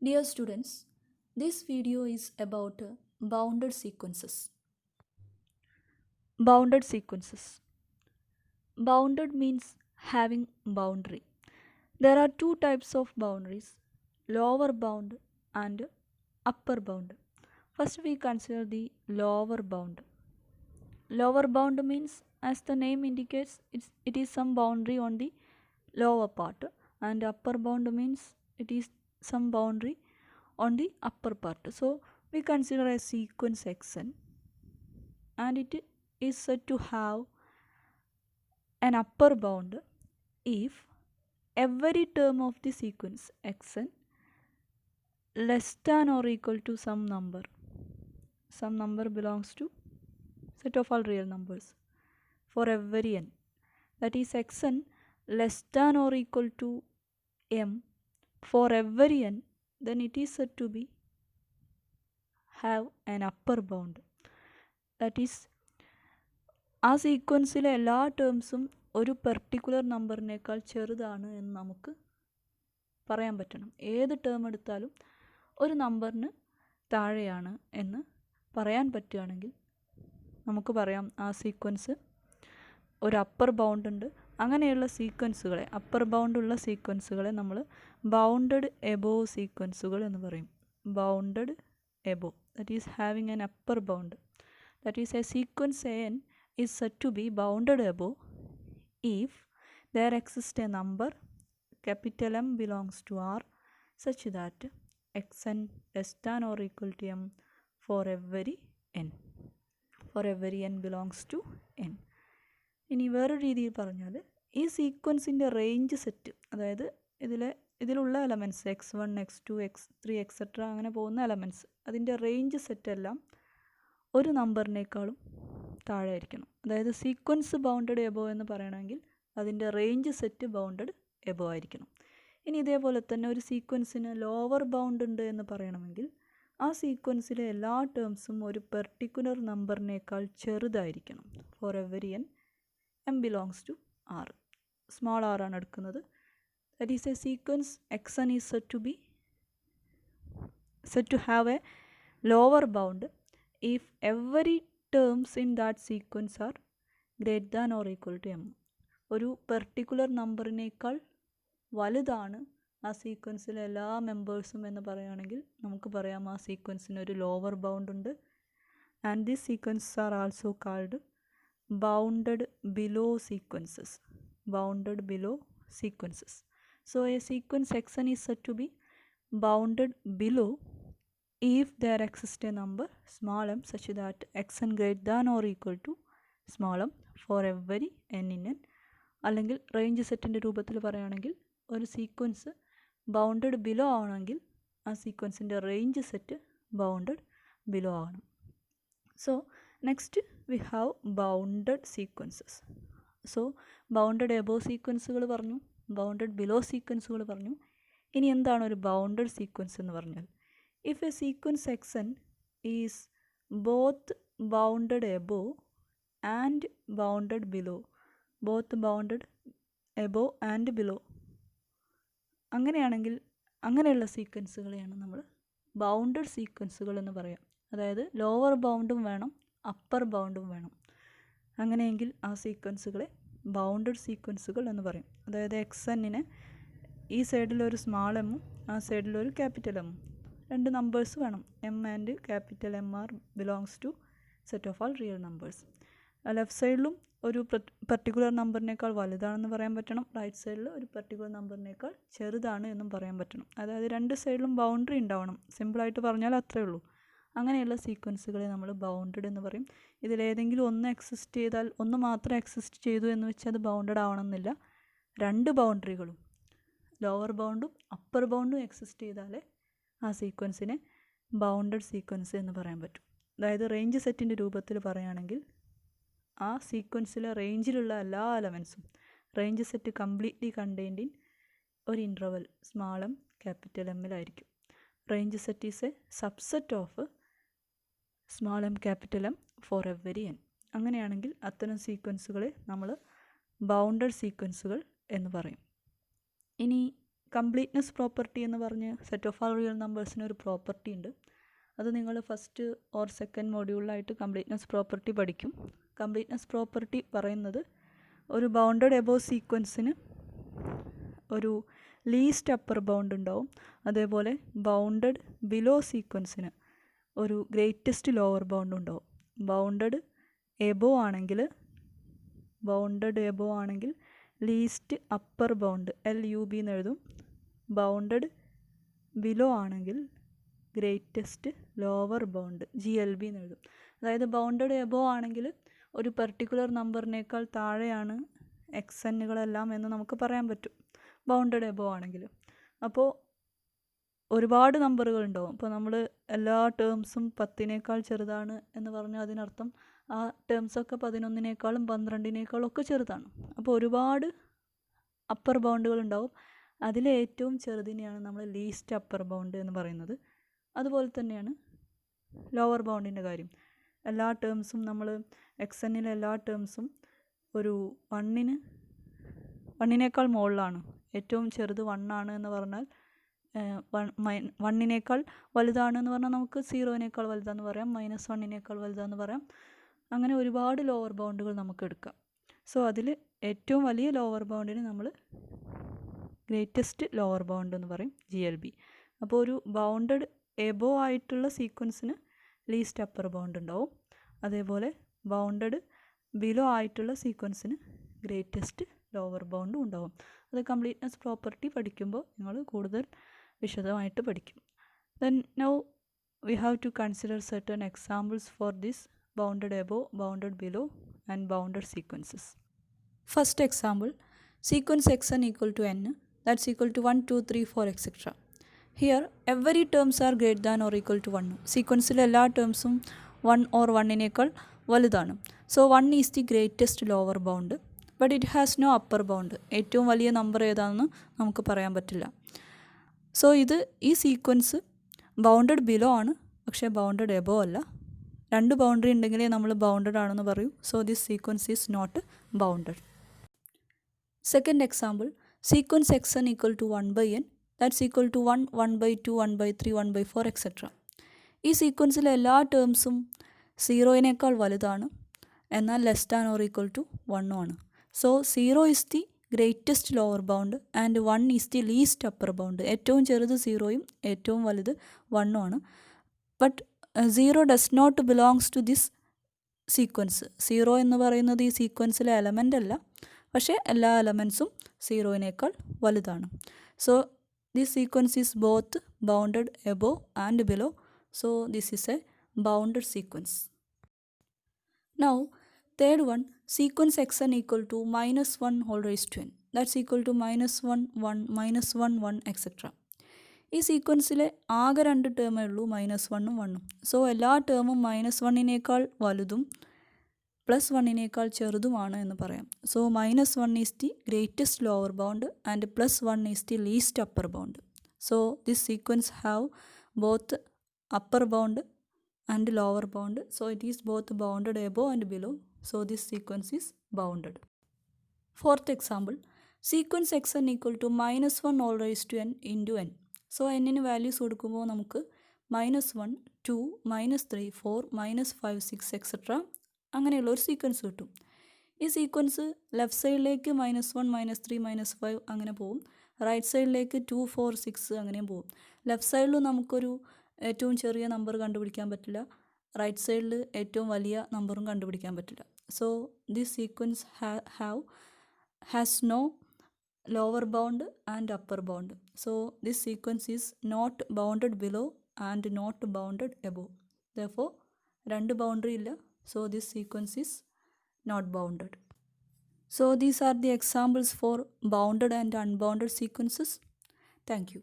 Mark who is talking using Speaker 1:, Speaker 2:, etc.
Speaker 1: Dear students, this video is about bounded sequences. Bounded sequences. Bounded means having boundary. There are two types of boundaries, lower bound and upper bound. First we consider the lower bound. Lower bound means, as the name indicates, it is some boundary on the lower part, and upper bound means it is some boundary on the upper part. So we consider a sequence xn, and it is said to have an upper bound if every term of the sequence xn less than or equal to some number belongs to set of all real numbers for every n, that is xn less than or equal to m for every n, then it is said to be have an upper bound. That is, ആ സീക്വൻസിലെ എല്ലാ ടേംസും ഒരു particular നമ്പറിനേക്കാൾ ചെറുതാണ് എന്ന് നമുക്ക് പറയാൻ പറ്റണം. ഏത് term എടുത്താലും ഒരു നമ്പറിന് താഴെയാണ് എന്ന് പറയാൻ പറ്റുകയാണെങ്കിൽ നമുക്ക് പറയാം ആ സീക്വൻസ് ഒരു അപ്പർ ബൗണ്ട് ഉണ്ട്. അങ്ങനെയുള്ള സീക്വൻസുകളെ, അപ്പർ ബൗണ്ടുള്ള സീക്വൻസുകളെ നമ്മൾ ബൗണ്ടഡ് എബോവ് സീക്വൻസുകൾ എന്ന് പറയും. Bounded above, that is having an upper bound. That is, a sequence an is said to be bounded above if there exists a number capital M belongs to R such that xn less than or equal to m for every n. For every n belongs to n. ഇനി വേറൊരു രീതിയിൽ പറഞ്ഞാൽ ഈ സീക്വൻസിൻ്റെ range set, അതായത് ഇതിലുള്ള elements x1 x2 x3 etcetera അങ്ങനെ പോകുന്ന elements, അതിൻ്റെ റേഞ്ച് സെറ്റ് എല്ലാം ഒരു നമ്പറിനേക്കാളും താഴെ ആയിരിക്കണം. അതായത് സീക്വൻസ് ബൗണ്ടഡ് എബോ എന്ന് പറയണമെങ്കിൽ അതിൻ്റെ റേഞ്ച് സെറ്റ് ബൗണ്ടഡ് എബോ ആയിരിക്കണം. ഇനി ഇതേപോലെ തന്നെ ഒരു സീക്വൻസിന് ലോവർ ബൗണ്ട് ഉണ്ട് എന്ന് പറയണമെങ്കിൽ ആ സീക്വൻസിലെ എല്ലാ ടേംസും ഒരു പെർട്ടിക്കുലർ നമ്പറിനേക്കാൾ ചെറുതായിരിക്കണം. For every n m belongs to R, small r ആണ് എടുക്കുന്നത്. That is a sequence x n is set to have a lower bound if every terms in that sequence are greater than or equal to m. ഒരു particular നമ്പറിനേക്കാൾ വലുതാണ് ആ സീക്വൻസിലെ എല്ലാ മെമ്പേഴ്സും എന്ന് പറയുകയാണെങ്കിൽ നമുക്ക് പറയാം ആ സീക്വൻസിന് ഒരു ലോവർ ബൗണ്ട് ഉണ്ട്. And these sequences are also called bounded below sequences. Bounded below sequences. So A sequence xn is said to be bounded below if there exists a number small m such that xn greater than or equal to small m for every n in n. അല്ലെങ്കിൽ range സെറ്റിൻ്റെ രൂപത്തിൽ പറയുകയാണെങ്കിൽ ഒരു sequence bounded below ആണെങ്കിൽ ആ സീക്വൻസിൻ്റെ range set bounded below ആണ്. So next we have bounded sequences. So bounded above സീക്വൻസുകൾ പറഞ്ഞു, ബൗണ്ടഡ് ബിലോ സീക്വൻസുകൾ പറഞ്ഞു. ഇനി എന്താണ് ഒരു ബൗണ്ടഡ് സീക്വൻസ് എന്ന് പറഞ്ഞാൽ? If a sequence xn is both bounded above and bounded below, both bounded above and below, അങ്ങനെയാണെങ്കിൽ അങ്ങനെയുള്ള സീക്വൻസുകളെയാണ് നമ്മൾ ബൗണ്ടഡ് സീക്വൻസുകൾ എന്ന് പറയാം. അതായത് ലോവർ ബൗണ്ടും വേണം, അപ്പർ ബൗണ്ടും വേണം. അങ്ങനെയെങ്കിൽ ആ സീക്വൻസുകളെ ബൗണ്ടഡ് സീക്വൻസുകൾ എന്ന് പറയും. അതായത് xnന് ഈ സൈഡിലൊരു സ്മാൾ എമ്മും ആ സൈഡിലൊരു ക്യാപിറ്റൽ എമ്മും, രണ്ട് നമ്പേഴ്സ് വേണം. M and capital M R belongs to set of all real numbers. Left സൈഡിലും ഒരു പെർട്ടിക്കുലർ നമ്പറിനേക്കാൾ വലുതാണെന്ന് പറയാൻ പറ്റണം, റൈറ്റ് സൈഡിൽ ഒരു പെർട്ടിക്കുലർ നമ്പറിനേക്കാൾ ചെറുതാണ് എന്നും പറയാൻ പറ്റണം. അതായത് രണ്ട് സൈഡിലും ബൗണ്ടറി ഉണ്ടാവണം. സിമ്പിളായിട്ട് പറഞ്ഞാൽ അത്രയേ ഉള്ളൂ. അങ്ങനെയുള്ള സീക്വൻസുകളെ നമ്മൾ ബൗണ്ടഡ് എന്ന് പറയും. ഇതിലേതെങ്കിലും ഒന്ന് എക്സിസ്റ്റ് ചെയ്താൽ, ഒന്ന് മാത്രം എക്സിസ്റ്റ് ചെയ്തു എന്ന് വെച്ചാൽ അത് ബൗണ്ടഡ് ആവണമെന്നില്ല. രണ്ട് ബൗണ്ടറികളും, ലോവർ ബൗണ്ടും അപ്പർ ബൗണ്ടും എക്സിസ്റ്റ് ചെയ്താലേ ആ സീക്വൻസിനെ ബൗണ്ടഡ് സീക്വൻസ് എന്ന് പറയാൻ പറ്റും. അതായത് റേഞ്ച് സെറ്റിൻ്റെ രൂപത്തിൽ പറയുകയാണെങ്കിൽ ആ സീക്വൻസിലെ റേഞ്ചിലുള്ള എല്ലാ എലമെൻസും, range set completely contained in ഒരു ഇൻ്റർവൽ സ്മാൾ എം ക്യാപിറ്റൽ എമ്മിലായിരിക്കും. Range set is a subset of small m capital m for every n. അങ്ങനെയാണെങ്കിൽ അത്തരം സീക്വൻസുകളെ നമ്മൾ ബൗണ്ടഡ് സീക്വൻസുകൾ എന്ന് പറയും. ഇനി കംപ്ലീറ്റ്നെസ് പ്രോപ്പർട്ടി എന്ന് പറഞ്ഞ് സെറ്റ് ഓഫ് ആൾ റിയൽ നമ്പേഴ്സിന് ഒരു പ്രോപ്പർട്ടി ഉണ്ട്. അത് നിങ്ങൾ ഫസ്റ്റ് ഓർ സെക്കൻഡ് മോഡ്യൂളിലായിട്ട് കംപ്ലീറ്റ്നെസ് പ്രോപ്പർട്ടി പഠിക്കും. കംപ്ലീറ്റ്നെസ് പ്രോപ്പർട്ടി പറയുന്നത് ഒരു ബൗണ്ടഡ് എബോവ് സീക്വൻസിന് ഒരു ലീസ്റ്റ് അപ്പർ ബൗണ്ട് ഉണ്ടാവും, അതേപോലെ ബൗണ്ടഡ് ബിലോ സീക്വൻസിന് ഒരു ഗ്രേറ്റസ്റ്റ് ലോവർ ബൗണ്ട് ഉണ്ടാവും. ബൗണ്ടഡ് എബോവ് ആണെങ്കിൽ ലീസ്റ്റ് അപ്പർ ബൗണ്ട് LUB എന്ന് എഴുതും. ബൗണ്ടഡ് ബിലോ ആണെങ്കിൽ ഗ്രേറ്റസ്റ്റ് ലോവർ ബൗണ്ട് GLB എന്ന് എഴുതും. അതായത് ബൗണ്ടഡ് എബോവ് ആണെങ്കിൽ ഒരു പെർട്ടിക്കുലർ നമ്പറിനേക്കാൾ താഴെയാണ് XNകളെല്ലാം എന്ന് നമുക്ക് പറയാൻ പറ്റും ബൗണ്ടഡ് എബോവ് ആണെങ്കിൽ. അപ്പോൾ ഒരുപാട് നമ്പറുകൾ ഉണ്ടാവും. അപ്പോൾ നമ്മൾ എല്ലാ ടേംസും 10നേക്കാൾ ചെറുതാണ് എന്ന് പറഞ്ഞാൽ അതിനർത്ഥം ആ ടേംസൊക്കെ 11നേക്കാളും 12നേക്കാളും ഒക്കെ ചെറുതാണ്. അപ്പോൾ ഒരുപാട് അപ്പർ ബൗണ്ടുകൾ ഉണ്ടാവും. അതിലെ ഏറ്റവും ചെറുതിനെയാണ് നമ്മൾ ലീസ്റ്റ് അപ്പർ ബൗണ്ട് എന്ന് പറയുന്നത്. അതുപോലെ തന്നെയാണ് ലോവർ ബൗണ്ടിൻ്റെ കാര്യം. എല്ലാ ടേംസും നമ്മൾ XNലെ എല്ലാ ടേംസും ഒരു 1നേക്കാൾ മുകളിലാണ്. ഏറ്റവും ചെറുത് 1 ആണ് എന്ന് പറഞ്ഞാൽ 1നേക്കാൾ വലുതാണെന്ന് പറഞ്ഞാൽ നമുക്ക് 0നേക്കാൾ വലുതാന്ന് പറയാം, -1നേക്കാൾ വലുതാന്ന് പറയാം. അങ്ങനെ ഒരുപാട് ലോവർ ബൗണ്ടുകൾ നമുക്ക് എടുക്കാം. സോ അതിൽ ഏറ്റവും വലിയ ലോവർ ബൗണ്ടിന് നമ്മൾ ഗ്രേറ്റസ്റ്റ് ലോവർ ബൗണ്ട് എന്ന് പറയും GLB. അപ്പോൾ ഒരു ബൗണ്ടഡ് എബോവ് ആയിട്ടുള്ള സീക്വൻസിന് ലീസ്റ്റ് അപ്പർ ബൗണ്ട് ഉണ്ടാവും, അതേപോലെ ബൗണ്ടഡ് ബിലോ ആയിട്ടുള്ള സീക്വൻസിന് ഗ്രേറ്റസ്റ്റ് ലോവർ ബൗണ്ടും ഉണ്ടാവും. അത് കംപ്ലീറ്റ്നെസ് പ്രോപ്പർട്ടി പഠിക്കുമ്പോൾ നിങ്ങൾ കൂടുതൽ വിശദമായിട്ട് പഠിക്കും. Then now we have to consider certain examples for this bounded above, bounded below and bounded sequences. First example, sequence xn equal to n, that's equal to 1, 2, 3, 4 etc. Here every terms are greater than or equal to 1. സീക്വൻസിലെ എല്ലാ ടേംസും 1 or 1നേക്കാൾ വലുതാണ്. So 1 is the greatest lower bound, but it has no upper bound. ഏറ്റവും വലിയ number ഏതാണെന്ന് നമുക്ക് പറയാൻ പറ്റില്ല. So ഈ sequence bounded below ആണ്, പക്ഷേ ബൗണ്ടഡ് എബോവ് അല്ല. രണ്ട് ബൗണ്ടറി ഉണ്ടെങ്കിലേ നമ്മൾ ബൗണ്ടഡ് ആണെന്ന് പറയൂ. So this sequence is not bounded. Second example, sequence xn equal to 1/n, that's equal to 1, 1/2, 1/3, 1/4 etcetera. ഈ സീക്വൻസിലെ എല്ലാ ടേംസും 0നേക്കാൾ വലുതാണ്, എന്നാൽ less than or equal to 1 ആണ്. So 0 is the greatest lower bound and 1 is the least upper bound. ഏറ്റവും ചെറുത് 0യും ഏറ്റവും വലുത് 1 ആണ്. But 0 does not belongs to this sequence. 0 എന്ന് പറയുന്നത് ഈ സീക്വൻസിലെ എലമെൻ്റ് അല്ല, പക്ഷേ എല്ലാ എലമെൻസും 0നേക്കാൾ വലുതാണ്. So this sequence is both bounded above and below. So this is A bounded sequence. Now third one, sequence xn equal to -1 whole raised to n, that's equal to -1, 1, -1, 1 etc. ഈ സീക്വൻസിലെ ആകെ രണ്ട് ടേമേ ഉള്ളൂ, -1ഉം 1ഉം. So എല്ലാ ടേമും -1നേക്കാൾ വലുതും +1നേക്കാൾ ചെറുതുമാണ് എന്ന് പറയാം. So -1 is the greatest lower bound and +1 is the least upper bound. So this sequence have both upper bound and lower bound. So it is both bounded above and below. So this sequence is bounded. Fourth example, sequence xn equal to -1 all raised to n into n. So n-ന് values കൊടുക്കുമ്പോൾ നമുക്ക് -1, 2, -3, 4, -5, 6 etcetera അങ്ങനെയുള്ള ഒരു sequence കിട്ടും. ഈ sequence left സൈഡിലേക്ക് -1, -3, -5 അങ്ങനെ പോവും. റൈറ്റ് സൈഡിലേക്ക് 2, 4, 6 അങ്ങനെയും പോവും. ലെഫ്റ്റ് സൈഡിൽ നമുക്കൊരു ഏറ്റവും ചെറിയ നമ്പർ കണ്ടുപിടിക്കാൻ പറ്റില്ല, റൈറ്റ് സൈഡിൽ ഏറ്റവും വലിയ നമ്പറും കണ്ടുപിടിക്കാൻ പറ്റില്ല. So this sequence has no lower bound and upper bound. So this sequence is not bounded below and not bounded above. Therefore രണ്ട് ബൗണ്ടറി ഇല്ല. സോ ദിസ് സീക്വൻസ് ഈസ് നോട്ട് ബൗണ്ടഡ്. So these are the examples for bounded and unbounded sequences. Thank you.